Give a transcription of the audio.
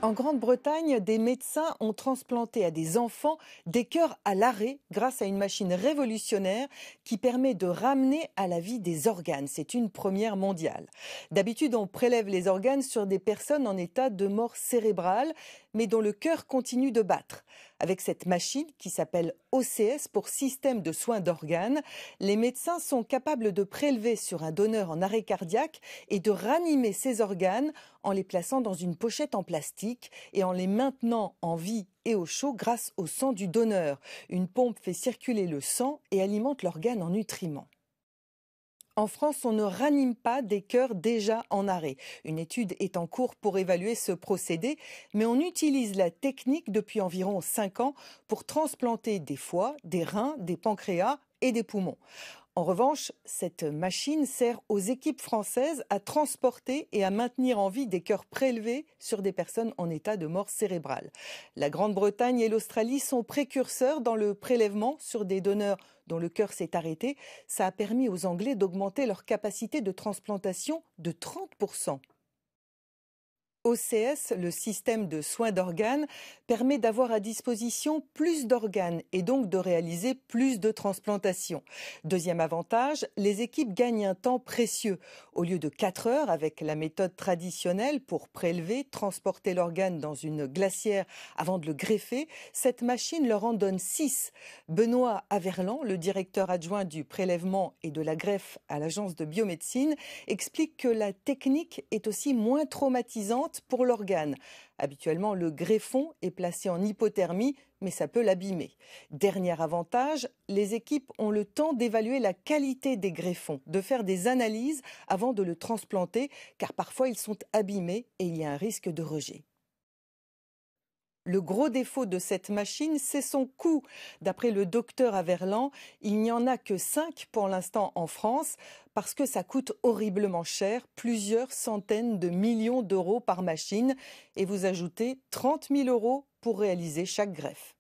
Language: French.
En Grande-Bretagne, des médecins ont transplanté à des enfants des cœurs à l'arrêt grâce à une machine révolutionnaire qui permet de ramener à la vie des organes. C'est une première mondiale. D'habitude, on prélève les organes sur des personnes en état de mort cérébrale, mais dont le cœur continue de battre. Avec cette machine, qui s'appelle OCS pour système de soins d'organes, les médecins sont capables de prélever sur un donneur en arrêt cardiaque et de ranimer ses organes en les plaçant dans une pochette en plastique et en les maintenant en vie et au chaud grâce au sang du donneur. Une pompe fait circuler le sang et alimente l'organe en nutriments. En France, on ne ranime pas des cœurs déjà en arrêt. Une étude est en cours pour évaluer ce procédé, mais on utilise la technique depuis environ 5 ans pour transplanter des foies, des reins, des pancréas et des poumons. En revanche, cette machine sert aux équipes françaises à transporter et à maintenir en vie des cœurs prélevés sur des personnes en état de mort cérébrale. La Grande-Bretagne et l'Australie sont précurseurs dans le prélèvement sur des donneurs dont le cœur s'est arrêté. Ça a permis aux Anglais d'augmenter leur capacité de transplantation de 30%. OCS, le système de soins d'organes, permet d'avoir à disposition plus d'organes et donc de réaliser plus de transplantations. Deuxième avantage, les équipes gagnent un temps précieux. Au lieu de 4 heures avec la méthode traditionnelle pour prélever, transporter l'organe dans une glacière avant de le greffer, cette machine leur en donne 6. Benoît Averland, le directeur adjoint du prélèvement et de la greffe à l'agence de biomédecine, explique que la technique est aussi moins traumatisante pour l'organe. Habituellement, le greffon est placé en hypothermie, mais ça peut l'abîmer. Dernier avantage, les équipes ont le temps d'évaluer la qualité des greffons, de faire des analyses avant de le transplanter, car parfois ils sont abîmés et il y a un risque de rejet. Le gros défaut de cette machine, c'est son coût. D'après le docteur Averland, il n'y en a que 5 pour l'instant en France parce que ça coûte horriblement cher, plusieurs centaines de millions d'euros par machine. Et vous ajoutez 30 000 € pour réaliser chaque greffe.